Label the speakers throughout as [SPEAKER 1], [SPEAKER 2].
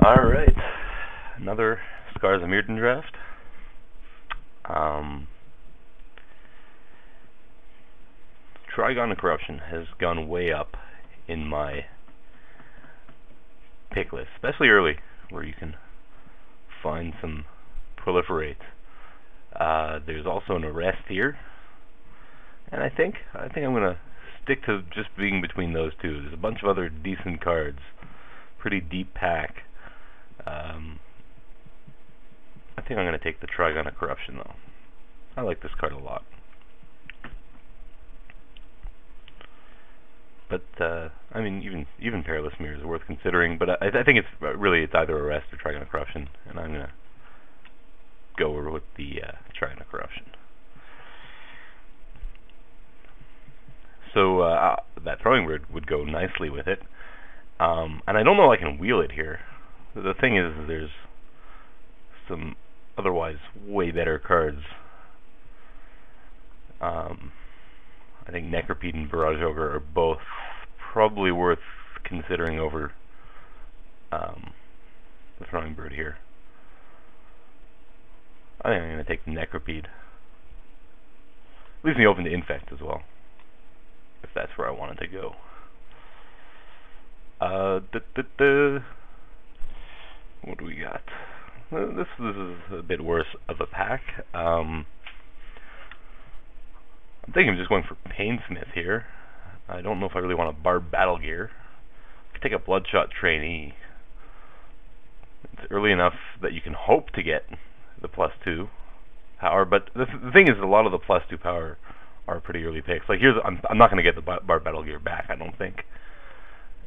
[SPEAKER 1] Alright, another Scars of Mirrodin draft. Trigon of Corruption has gone way up in my pick list, especially early, where you can find some proliferate. There's also an arrest here, and I think I'm gonna stick to just being between those two. There's a bunch of other decent cards, pretty deep pack. I think I'm going to take the Trigon of Corruption, though. I like this card a lot. But, I mean, even Perilous Mirror is worth considering, but I think it's either Arrest or Trigon of Corruption, and I'm going to go with the Trigon of Corruption. So, that Throwing Bird would go nicely with it. And I don't know if I can wheel it here. The thing is, there's some otherwise way better cards. I think Necropede and Barrage Ogre are both probably worth considering over the Throwing Bird here. I think I'm going to take the Necropede. Leaves me open to Infect as well, if that's where I wanted to go. What do we got? This is a bit worse of a pack. I'm thinking of just going for Painsmith here. I don't know if I really want a Barb Battle Gear. I could take a Bloodshot Trainee. It's early enough that you can hope to get the +2 power, but the thing is, a lot of the +2 power are pretty early picks. Like here's, I'm not going to get the Barb Battle Gear back, I don't think.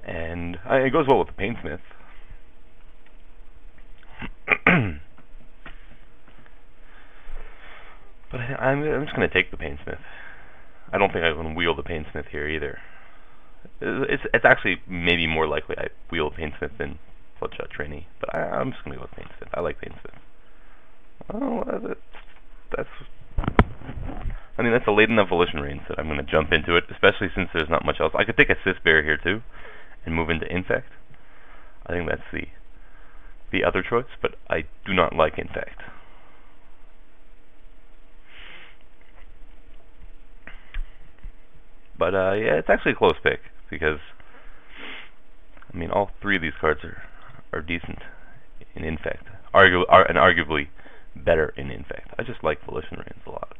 [SPEAKER 1] And it goes well with the Painsmith. But I'm just going to take the Painsmith. I don't think I'm going to wheel the Painsmith here either. It's actually maybe more likely I wheel Painsmith than Bloodshot Trainee, but I'm just going to go with Painsmith. I like Painsmith. Oh, that's a late enough volition range that I'm going to jump into it, especially since there's not much else. I could take a Sith Bear here too and move into Infect. I think that's the other choice, but I do not like Infect. But yeah, it's actually a close pick, because I mean, all three of these cards are decent in Infect, and arguably better in Infect. I just like Volition Reigns a lot.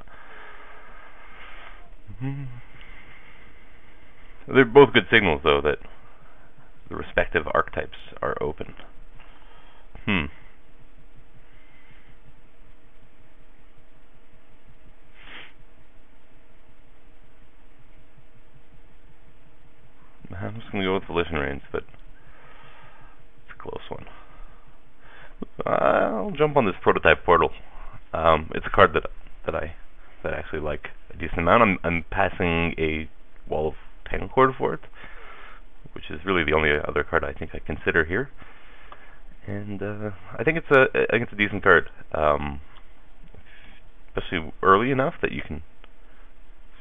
[SPEAKER 1] They're both good signals, though, that the respective archetypes are open. I'm just going to go with Volition Reigns, but it's a close one. I'll jump on this Prototype Portal. It's a card that I actually like a decent amount. I'm passing a Wall of Tanglecord for it, which is really the only other card I think I consider here. And I think it's a decent card, especially early enough that you can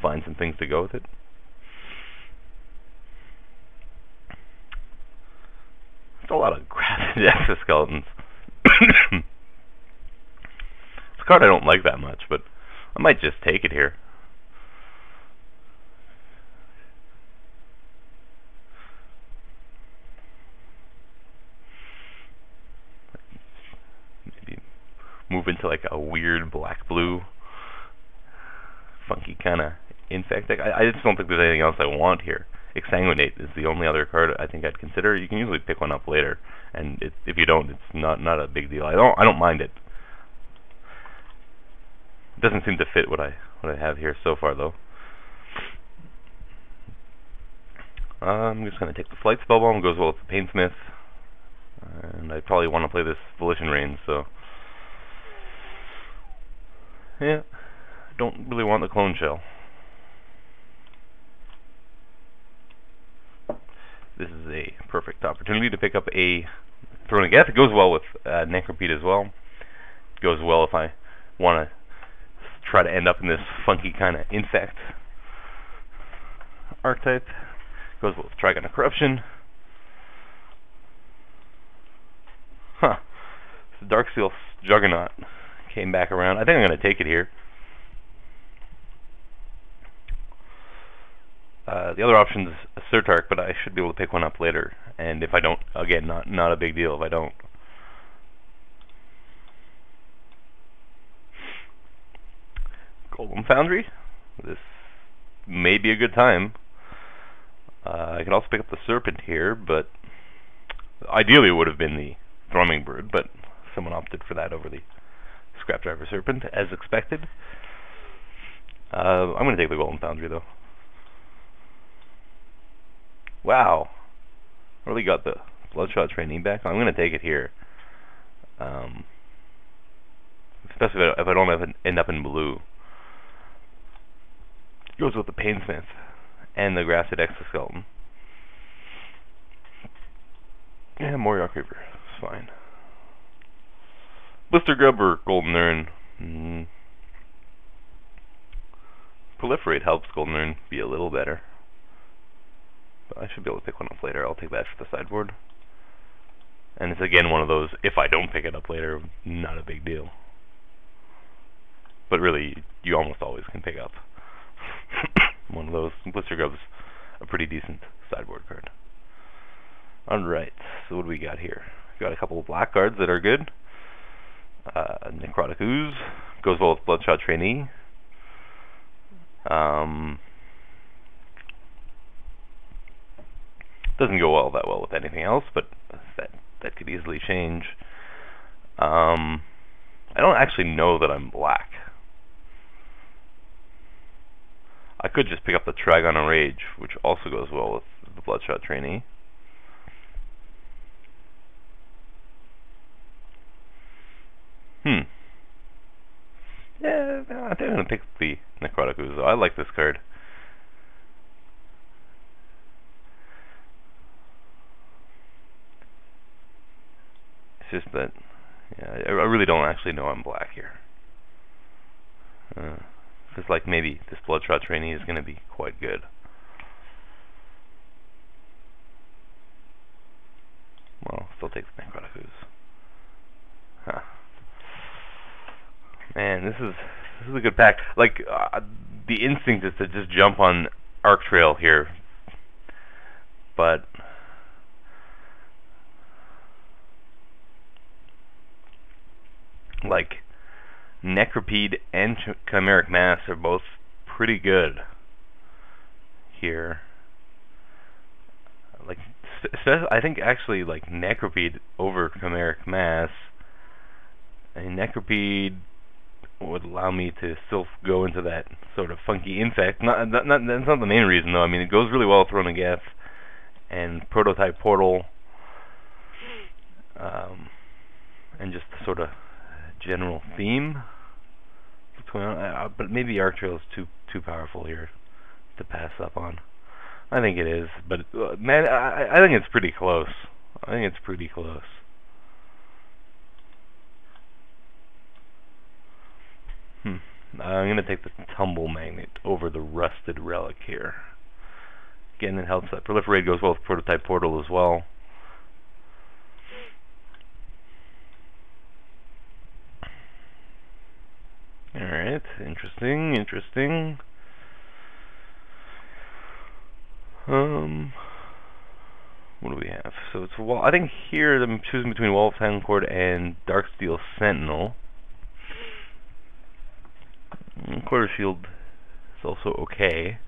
[SPEAKER 1] find some things to go with it. It's a lot of grafted exoskeletons. It's a card I don't like that much, but I might just take it here. Maybe move into like a weird black-blue, funky kind of Infect deck. I just don't think there's anything else I want here. Exsanguinate is the only other card I think I'd consider. You can usually pick one up later, and if you don't, it's not a big deal. I don't mind it. It doesn't seem to fit what I have here so far, though. I'm just going to take the Flight Spellbomb. It goes well with the Painsmith, and I probably want to play this Volition Reigns, so yeah, don't really want the Clone Shell. This is a perfect opportunity to pick up a Throne of Geth. It goes well with Necropede as well. It goes well if I want to try to end up in this funky kind of Infect archetype. It goes well with Trigon of Corruption. So Darksteel Juggernaut came back around. I think I'm going to take it here. The other option is a Surtark, but I should be able to pick one up later. And if I don't, again, not a big deal if I don't. Golden Foundry. This may be a good time. I could also pick up the Serpent here, but ideally it would have been the Thrumming Bird, but someone opted for that over the Scrapdriver Serpent, as expected. I'm going to take the Golden Foundry, though. Wow. Really got the Bloodshot Trainee back. I'm going to take it here. Especially if I don't end up in blue. Goes with the Painsmith and the Grafted Exoskeleton. Yeah, Moriark Reaver. It's fine. Blister Grub or Golden Urn. Proliferate helps Golden Urn be a little better. But I should be able to pick one up later. I'll take that for the sideboard. And it's again one of those, if I don't pick it up later, not a big deal. But really, you almost always can pick up one of those. Blister Grub's a pretty decent sideboard card. Alright, so what do we got here? We've got a couple of black cards that are good. Necrotic Ooze goes well with Bloodshot Trainee. Doesn't go that well with anything else, but that could easily change. I don't actually know that I'm black. I could just pick up the Trigon of Rage, which also goes well with the Bloodshot Trainee. Yeah, I think I'm going to pick the Necrotic Ooze, though. I like this card. It's just that, yeah, I really don't actually know I'm black here. It's like maybe this Bloodshot Trainee is going to be quite good. Well, still take the Necrotic Ooze. Huh. Man, this is a good pack. Like, the instinct is to just jump on Arc Trail here, but like Necropede and Chimeric Mass are both pretty good here. Like, I think actually like Necropede over Chimeric Mass. I mean, Necropede would allow me to still go into that sort of funky infect. That's not the main reason, though. I mean, it goes really well with Throne of Geth and Prototype Portal, and just the sort of general theme. What's going on? But maybe Arc Trail is too powerful here to pass up on. I think it is, but man, I think it's pretty close. I think it's pretty close. I'm going to take the Tumble Magnet over the Rusted Relic here. Again, it helps that Proliferate goes well with Prototype Portal as well. Alright, interesting. What do we have? So it's I think here I'm choosing between Wall of Tancord and Darksteel Sentinel. Quarter Shield is also okay.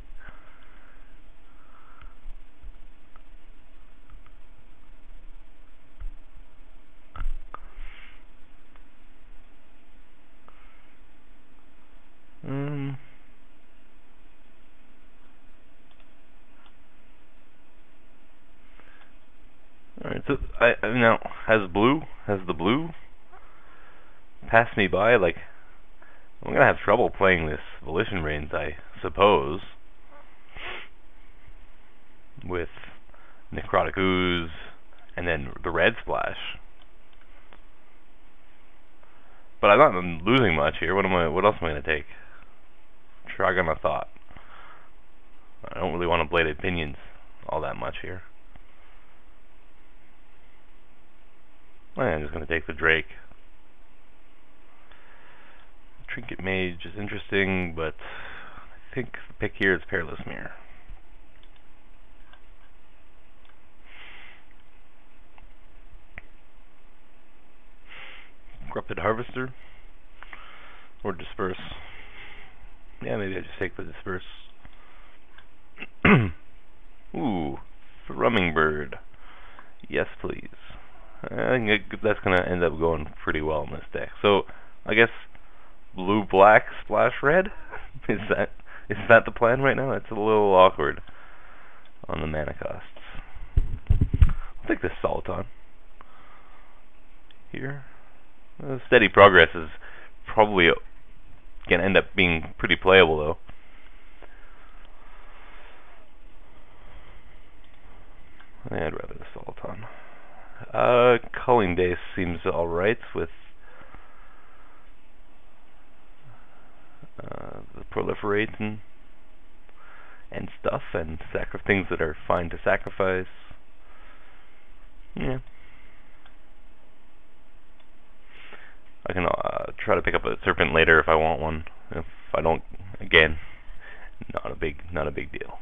[SPEAKER 1] Alright, so now has the blue passed me by? Like, I'm gonna have trouble playing this Volition Reigns, I suppose, with Necrotic Ooze and then the Red Splash. But I'm not losing much here. What else am I gonna take? Trigon of Thought. I don't really want to Bladed Pinions all that much here. I'm just gonna take the Drake. Trinket Mage is interesting, but I think the pick here is Perilous Mirror. Corrupted Harvester or Disperse. Yeah, maybe I just take the Disperse. Ooh, Thrumming Bird. Yes, please. I think that's going to end up going pretty well in this deck. So, I guess blue-black splash red? Is that the plan right now? It's a little awkward on the mana costs. I'll take this Soliton here. Steady Progress is probably going to end up being pretty playable, though. I'd rather the Soliton. Culling Base seems alright with the Proliferate and stuff, and things that are fine to sacrifice. Yeah. I can try to pick up a Serpent later if I want one. If I don't, again, not a big deal.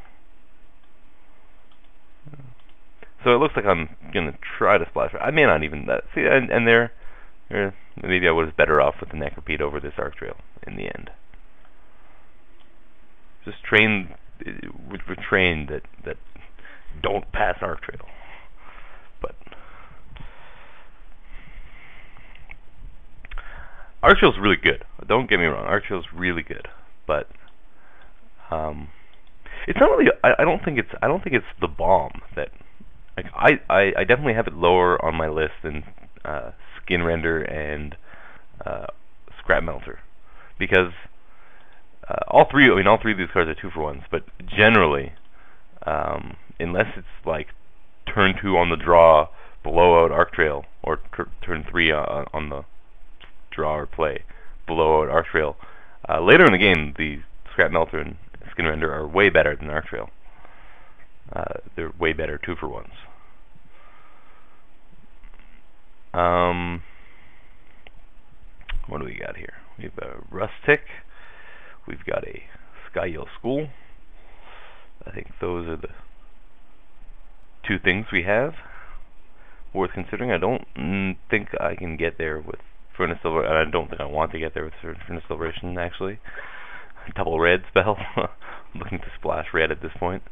[SPEAKER 1] So it looks like I'm gonna try to splash. I may not even see, and there, maybe I was better off with the Necropede over this Arc Trail in the end. Just train. We're trained that don't pass Arc Trail, but. Arc Trail's really good. Don't get me wrong. Arc Trail's really good, but it's not really. I don't think it's the bomb that. Like I definitely have it lower on my list than Skin Render and Scrap Melter, because all three of these cards are 2-for-1s. But generally, unless it's like turn 2 on the draw, blow out Arc Trail, or turn 3 on the draw or play, blow out Arc Trail. Later in the game, the Scrap Melter and Skin Render are way better than Arc Trail. They're way better 2-for-1s. What do we got here? We have a Rustic. We've got a Skyhill School. I think those are the two things we have worth considering. I don't think I can get there with Furnace Silver, and I don't think I want to get there with Furnace Celebration, actually. Double red spell. I'm looking to splash red at this point.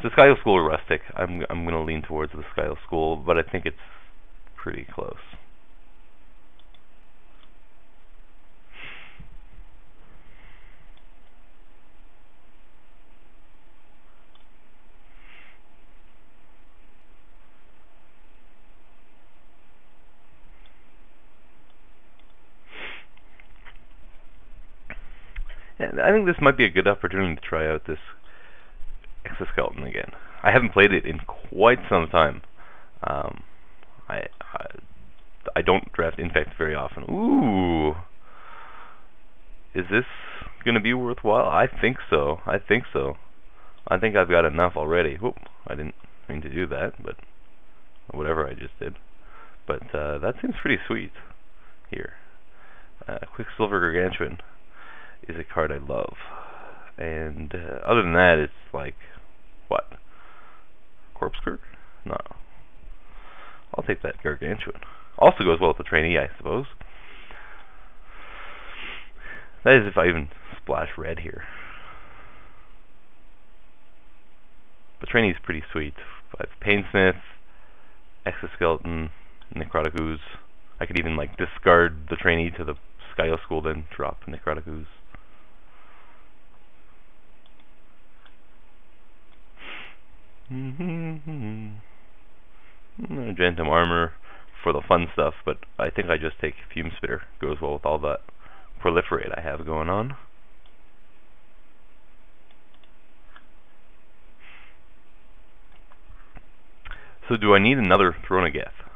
[SPEAKER 1] So Skyhill School or Rustic. I'm going to lean towards the Skyhill School, but I think it's pretty close. And I think this might be a good opportunity to try out this Exoskeleton again. I haven't played it in quite some time. I don't draft Infect very often. Ooh, is this gonna be worthwhile? I think so. I think I've got enough already. Whoop! I didn't mean to do that, but whatever I just did. But that seems pretty sweet. Here, Quicksilver Gargantuan is a card I love, and other than that, it's like, what? Corpsekirk? No. I'll take that Gargantuan. Also goes well with the trainee, I suppose. That is if I even splash red here. But trainee's pretty sweet. I have Painsmith, Exoskeleton, Necrotic Ooze. I could even like discard the trainee to the Skyhill School, then drop Necrotic Ooze. Gentum Armor for the fun stuff, but I think I just take Fume Spitter. Goes well with all that Proliferate I have going on. So do I need another Thronogeth?